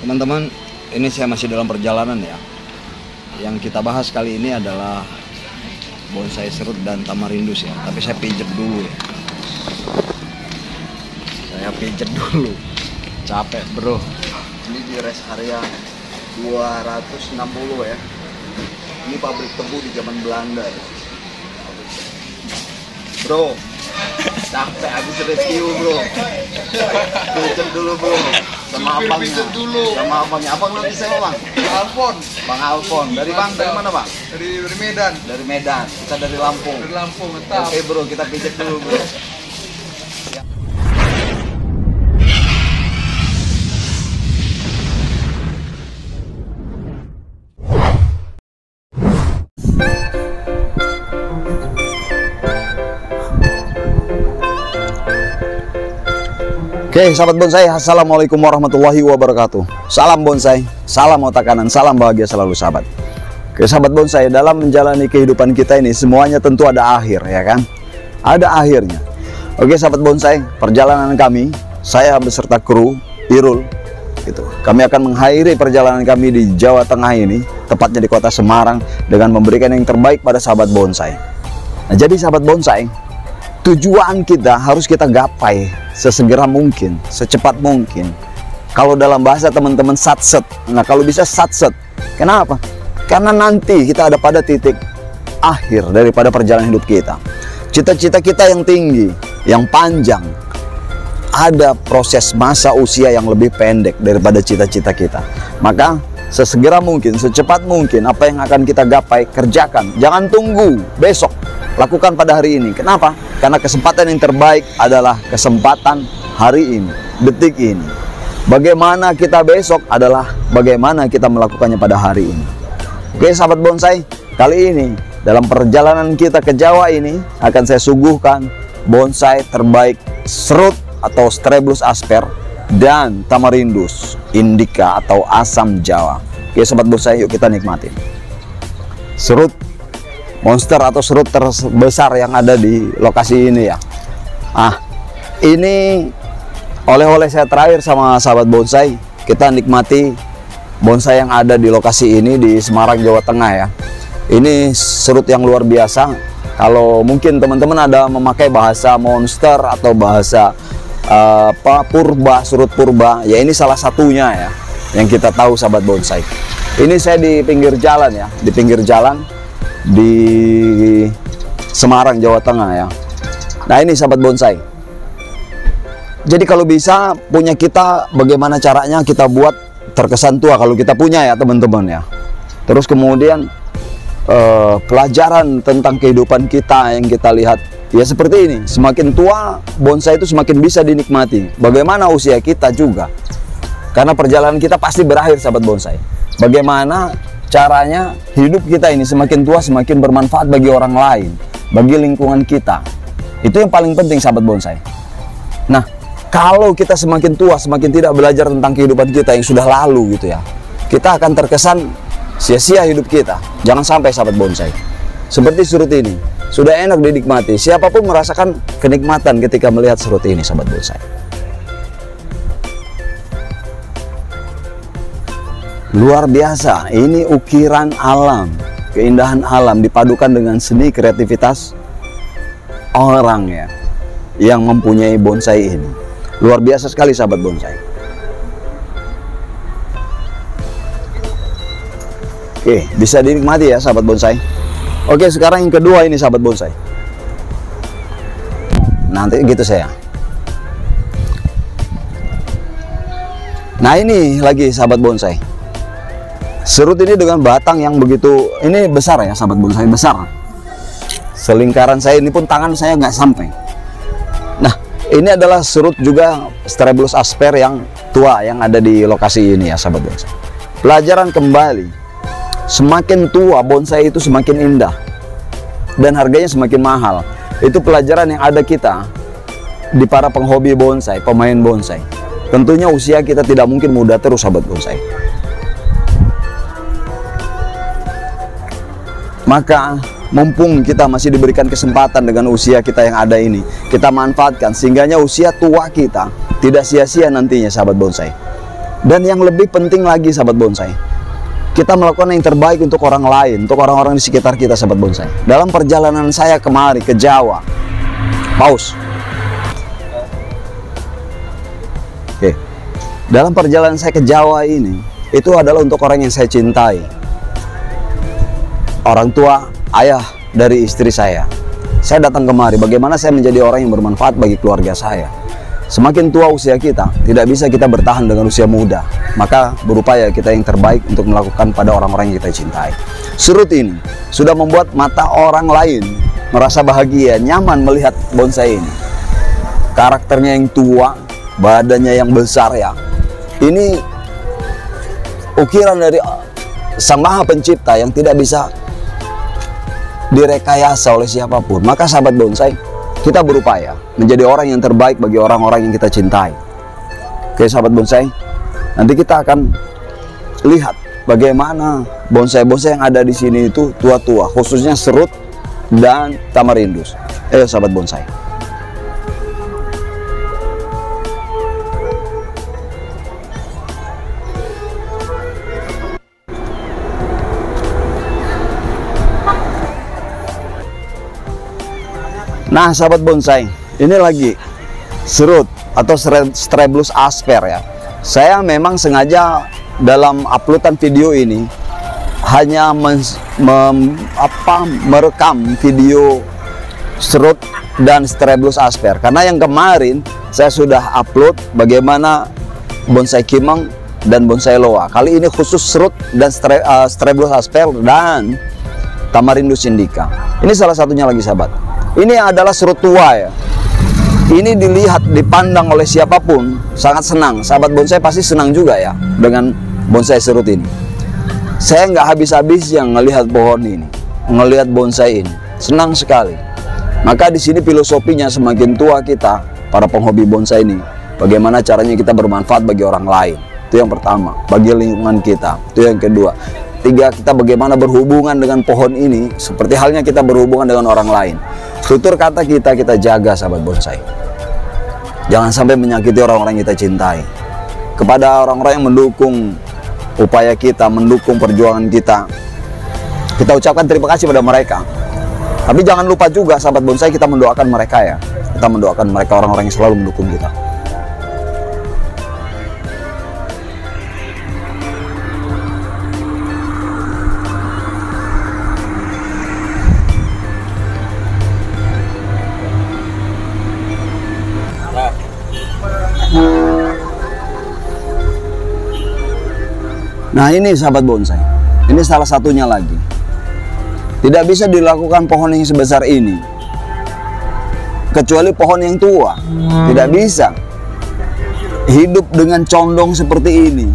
Teman-teman, ini saya masih dalam perjalanan ya. Yang kita bahas kali ini adalah bonsai serut dan tamarindus ya. Tapi saya pijet dulu ya. Saya pijet dulu. Capek bro. Ini di rest area 260 ya. Ini pabrik tebu di zaman Belanda ya. Bro, capek habis review bro. Pijet dulu bro. Sama abangnya. Sama abangnya. Abang nanti saya bang. Alfon. Bang Alfon. Dari mana bang? Dari Medan. Dari Medan. Kita dari Lampung. Dari Lampung, mantap. Oke bro, kita pijet dulu bro. Oke, sahabat bonsai, assalamualaikum warahmatullahi wabarakatuh. Salam bonsai, salam otak kanan, salam bahagia selalu sahabat. Oke, sahabat bonsai, dalam menjalani kehidupan kita ini semuanya tentu ada akhir, ya kan? Ada akhirnya. Oke, sahabat bonsai, perjalanan kami, saya beserta kru Irul, gitu. Kami akan mengakhiri perjalanan kami di Jawa Tengah ini, tepatnya di kota Semarang, dengan memberikan yang terbaik pada sahabat bonsai. Nah, jadi sahabat bonsai, tujuan kita harus kita gapai sesegera mungkin, secepat mungkin. Kalau dalam bahasa teman-teman satset. Nah, kalau bisa satset. Kenapa? Karena nanti kita ada pada titik akhir daripada perjalanan hidup kita. Cita-cita kita yang tinggi, yang panjang. Ada proses masa usia yang lebih pendek daripada cita-cita kita. Maka sesegera mungkin, secepat mungkin apa yang akan kita gapai, kerjakan. Jangan tunggu besok. Lakukan pada hari ini. Kenapa? Karena kesempatan yang terbaik adalah kesempatan hari ini, detik ini. Bagaimana kita besok adalah bagaimana kita melakukannya pada hari ini. Oke sahabat bonsai, kali ini dalam perjalanan kita ke Jawa ini akan saya suguhkan bonsai terbaik serut atau Streblus asper dan tamarindus indica atau asam Jawa. Oke sahabat bonsai, yuk kita nikmatin. Serut monster atau serut terbesar yang ada di lokasi ini ya. Ini oleh-oleh saya terakhir sama sahabat bonsai. Kita nikmati bonsai yang ada di lokasi ini di Semarang, Jawa Tengah ya. Ini serut yang luar biasa. Kalau mungkin teman-teman ada memakai bahasa monster atau bahasa purba, serut purba, ya ini salah satunya ya yang kita tahu sahabat bonsai. Ini saya di pinggir jalan ya, di pinggir jalan di Semarang, Jawa Tengah ya. Nah ini sahabat bonsai. Jadi kalau bisa punya kita, bagaimana caranya kita buat terkesan tua kalau kita punya ya teman-teman ya. Terus kemudian pelajaran tentang kehidupan kita yang kita lihat ya seperti ini. Semakin tua bonsai itu semakin bisa dinikmati. Bagaimana usia kita juga, karena perjalanan kita pasti berakhir sahabat bonsai. Bagaimana caranya hidup kita ini semakin tua semakin bermanfaat bagi orang lain, bagi lingkungan kita. Itu yang paling penting sahabat bonsai. Nah, kalau kita semakin tua semakin tidak belajar tentang kehidupan kita yang sudah lalu gitu ya, kita akan terkesan sia-sia hidup kita. Jangan sampai sahabat bonsai. Seperti serut ini, sudah enak dinikmati. Siapapun merasakan kenikmatan ketika melihat serut ini sahabat bonsai. Luar biasa, ini ukiran alam, keindahan alam dipadukan dengan seni kreativitas orang ya yang mempunyai bonsai ini. Luar biasa sekali sahabat bonsai. Oke, bisa dinikmati ya sahabat bonsai. Oke, sekarang yang kedua ini sahabat bonsai. Nanti gitu saya. Nah ini lagi sahabat bonsai. Serut ini dengan batang yang begitu, ini besar ya sahabat bonsai, besar. Selingkaran saya ini pun tangan saya nggak sampai. Nah ini adalah serut juga Streblus asper yang tua yang ada di lokasi ini ya sahabat bonsai. Pelajaran kembali, semakin tua bonsai itu semakin indah dan harganya semakin mahal. Itu pelajaran yang ada kita di para penghobi bonsai, pemain bonsai. Tentunya usia kita tidak mungkin muda terus sahabat bonsai. Maka mumpung kita masih diberikan kesempatan dengan usia kita yang ada ini, kita manfaatkan sehingganya usia tua kita tidak sia-sia nantinya sahabat bonsai. Dan yang lebih penting lagi sahabat bonsai, kita melakukan yang terbaik untuk orang lain, untuk orang-orang di sekitar kita sahabat bonsai. Dalam perjalanan saya kemari ke Jawa, pause. Oke. Dalam perjalanan saya ke Jawa ini, itu adalah untuk orang yang saya cintai. Orang tua, ayah dari istri saya. Saya datang kemari, bagaimana saya menjadi orang yang bermanfaat bagi keluarga saya. Semakin tua usia kita, tidak bisa kita bertahan dengan usia muda. Maka berupaya kita yang terbaik untuk melakukan pada orang-orang yang kita cintai. Serut ini sudah membuat mata orang lain merasa bahagia, nyaman melihat bonsai ini. Karakternya yang tua, badannya yang besar ya. Ini ukiran dari Sang Maha Pencipta yang tidak bisa direkayasa oleh siapapun. Maka sahabat bonsai, kita berupaya menjadi orang yang terbaik bagi orang-orang yang kita cintai. Oke sahabat bonsai, nanti kita akan lihat bagaimana bonsai-bonsai yang ada di sini itu tua-tua, khususnya serut dan tamarindus. Ayo sahabat bonsai. Nah sahabat bonsai, ini lagi serut atau Straeblus asper ya. Saya memang sengaja dalam uploadan video ini hanya merekam video serut dan Straeblus asper, karena yang kemarin saya sudah upload bagaimana bonsai kimeng dan bonsai loa. Kali ini khusus serut dan Straeblus asper dan tamarindus indica. Ini salah satunya lagi sahabat. Ini adalah serut tua ya. Ini dilihat, dipandang oleh siapapun sangat senang. Sahabat bonsai pasti senang juga ya dengan bonsai serut ini. Saya nggak habis-habis yang ngelihat pohon ini, ngelihat bonsai ini, senang sekali. Maka di sini filosofinya, semakin tua kita, para penghobi bonsai ini, bagaimana caranya kita bermanfaat bagi orang lain. Itu yang pertama, bagi lingkungan kita. Itu yang kedua. Tiga, kita bagaimana berhubungan dengan pohon ini seperti halnya kita berhubungan dengan orang lain. Tutur kata kita jaga sahabat bonsai. Jangan sampai menyakiti orang-orang yang kita cintai. Kepada orang-orang yang mendukung upaya kita, mendukung perjuangan kita, kita ucapkan terima kasih pada mereka. Tapi jangan lupa juga sahabat bonsai, kita mendoakan mereka ya. Kita mendoakan mereka, orang-orang yang selalu mendukung kita. Nah ini sahabat bonsai, ini salah satunya lagi. Tidak bisa dilakukan pohon yang sebesar ini kecuali pohon yang tua. Tidak bisa hidup dengan condong seperti ini,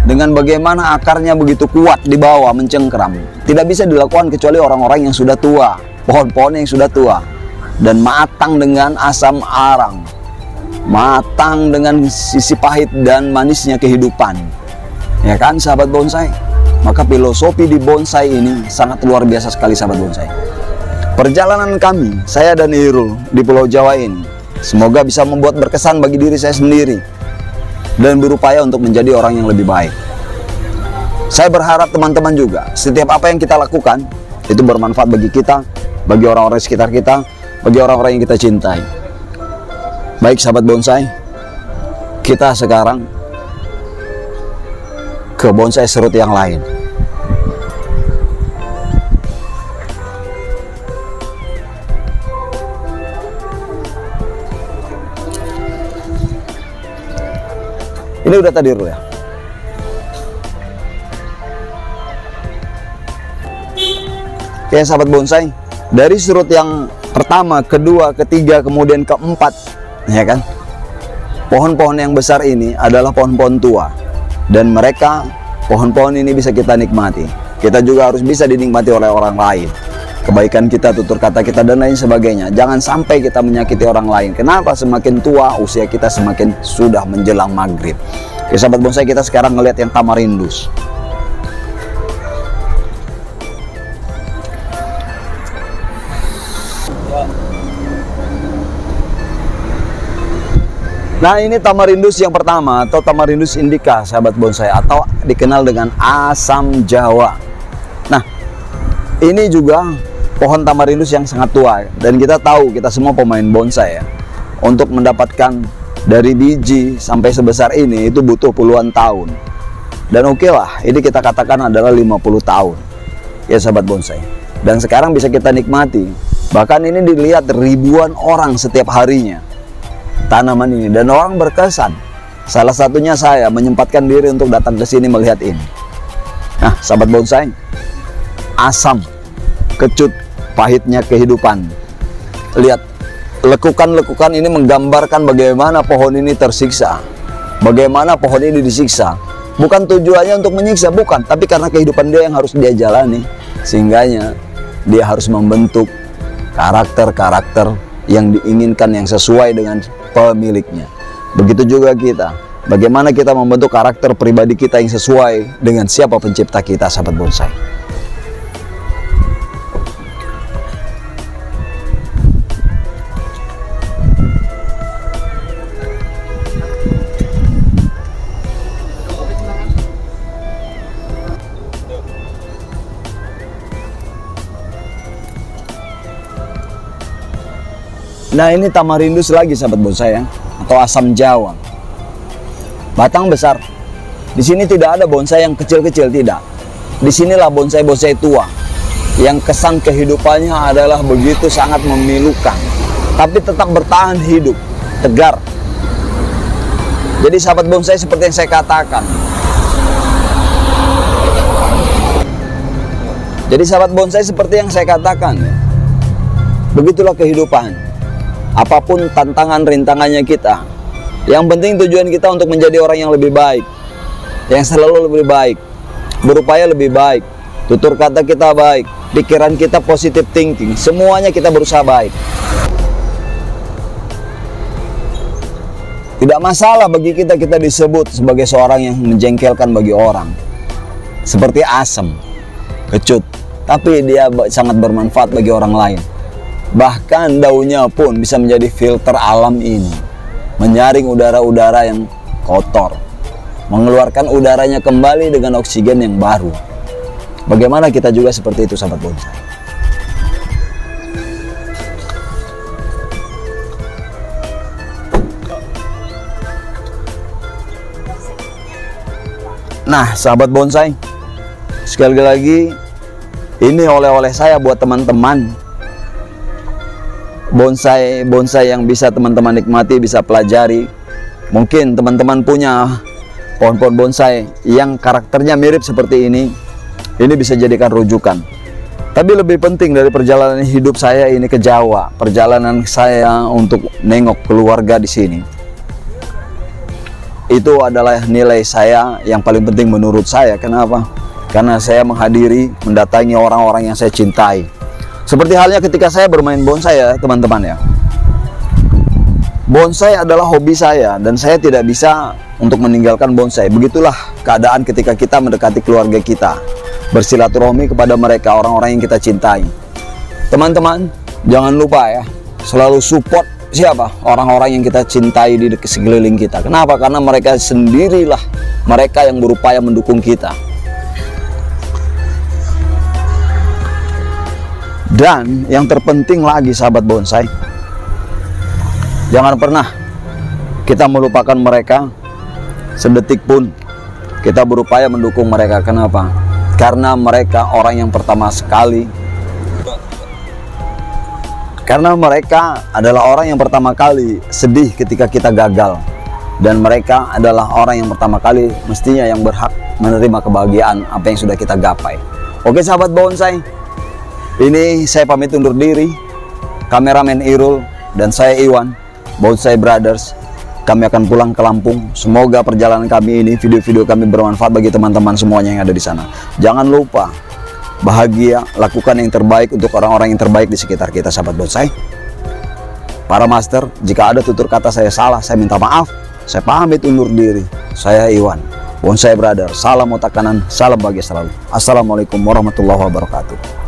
dengan bagaimana akarnya begitu kuat di bawah mencengkram. Tidak bisa dilakukan kecuali orang-orang yang sudah tua, pohon-pohon yang sudah tua dan matang dengan asam arang, matang dengan sisi pahit dan manisnya kehidupan. Ya kan sahabat bonsai? Maka filosofi di bonsai ini sangat luar biasa sekali sahabat bonsai. Perjalanan kami, saya dan Irul di Pulau Jawa ini, semoga bisa membuat berkesan bagi diri saya sendiri dan berupaya untuk menjadi orang yang lebih baik. Saya berharap teman-teman juga, setiap apa yang kita lakukan itu bermanfaat bagi kita, bagi orang-orang sekitar kita, bagi orang-orang yang kita cintai. Baik sahabat bonsai, kita sekarang ke bonsai serut yang lain. Ini udah tadi dulu ya. Oke sahabat bonsai, dari serut yang pertama, kedua, ketiga, kemudian keempat, ya kan? Pohon-pohon yang besar ini adalah pohon-pohon tua. Dan mereka, pohon-pohon ini bisa kita nikmati. Kita juga harus bisa dinikmati oleh orang lain. Kebaikan kita, tutur kata kita, dan lain sebagainya. Jangan sampai kita menyakiti orang lain. Kenapa? Semakin tua, usia kita semakin sudah menjelang maghrib. Oke sahabat bonsai, kita sekarang ngelihat yang tamarindus. Nah, ini Tamarindus yang pertama atau Tamarindus indica, sahabat bonsai, atau dikenal dengan asam Jawa. Nah, ini juga pohon Tamarindus yang sangat tua, dan kita tahu, kita semua pemain bonsai ya, untuk mendapatkan dari biji sampai sebesar ini itu butuh puluhan tahun. Dan oke lah, ini kita katakan adalah 50 tahun ya sahabat bonsai. Dan sekarang bisa kita nikmati, bahkan ini dilihat ribuan orang setiap harinya tanaman ini, dan orang berkesan. Salah satunya saya menyempatkan diri untuk datang ke sini melihat ini. Nah sahabat bonsai, asam, kecut, pahitnya kehidupan. Lihat, lekukan-lekukan ini menggambarkan bagaimana pohon ini tersiksa, bagaimana pohon ini disiksa. Bukan tujuannya untuk menyiksa, bukan, tapi karena kehidupan dia yang harus dia jalani, sehingganya dia harus membentuk karakter-karakter yang diinginkan, yang sesuai dengan pemiliknya. Begitu juga kita, bagaimana kita membentuk karakter pribadi kita yang sesuai dengan siapa pencipta kita, sahabat bonsai. Nah ini Tamarindus lagi sahabat bonsai ya, atau asam Jawa. Batang besar. Di sini tidak ada bonsai yang kecil-kecil, tidak. Disinilah bonsai-bonsai tua yang kesan kehidupannya adalah begitu sangat memilukan, tapi tetap bertahan hidup, tegar. Jadi sahabat bonsai, seperti yang saya katakan, begitulah kehidupan. Apapun tantangan rintangannya kita, yang penting tujuan kita untuk menjadi orang yang lebih baik, yang selalu lebih baik, berupaya lebih baik, tutur kata kita baik, pikiran kita positive thinking, semuanya kita berusaha baik. Tidak masalah bagi kita disebut sebagai seorang yang menjengkelkan bagi orang, seperti asam, kecut, tapi dia sangat bermanfaat bagi orang lain. Bahkan daunnya pun bisa menjadi filter alam ini, menyaring udara-udara yang kotor, mengeluarkan udaranya kembali dengan oksigen yang baru. Bagaimana kita juga seperti itu sahabat bonsai. Nah sahabat bonsai, sekali lagi ini oleh-oleh saya buat teman-teman. Bonsai yang bisa teman-teman nikmati, bisa pelajari. Mungkin teman-teman punya pohon-pohon bonsai yang karakternya mirip seperti ini bisa jadikan rujukan. Tapi lebih penting dari perjalanan hidup saya ini ke Jawa, perjalanan saya untuk nengok keluarga di sini, itu adalah nilai saya yang paling penting menurut saya. Kenapa? Karena saya mendatangi orang-orang yang saya cintai. Seperti halnya ketika saya bermain bonsai ya teman-teman ya. Bonsai adalah hobi saya, dan saya tidak bisa untuk meninggalkan bonsai. Begitulah keadaan ketika kita mendekati keluarga kita, bersilaturahmi kepada mereka, orang-orang yang kita cintai. Teman-teman, jangan lupa ya, selalu support siapa? Orang-orang yang kita cintai di sekeliling kita. Kenapa? Karena mereka sendirilah mereka yang berupaya mendukung kita. Dan yang terpenting lagi sahabat bonsai, jangan pernah kita melupakan mereka sedetik pun. Kita berupaya mendukung mereka. Kenapa? Karena mereka orang yang pertama sekali. Karena mereka adalah orang yang pertama kali sedih ketika kita gagal. Dan mereka adalah orang yang pertama kali mestinya yang berhak menerima kebahagiaan apa yang sudah kita gapai. Oke sahabat bonsai, ini saya pamit undur diri. Kameramen Irul dan saya Iwan, Bonsai Brothers. Kami akan pulang ke Lampung. Semoga perjalanan kami ini, video-video kami bermanfaat bagi teman-teman semuanya yang ada di sana. Jangan lupa bahagia, lakukan yang terbaik untuk orang-orang yang terbaik di sekitar kita sahabat bonsai. Para master, jika ada tutur kata saya salah, saya minta maaf. Saya pamit undur diri. Saya Iwan, Bonsai Brothers. Salam otak kanan, salam bahagia selalu. Assalamualaikum warahmatullahi wabarakatuh.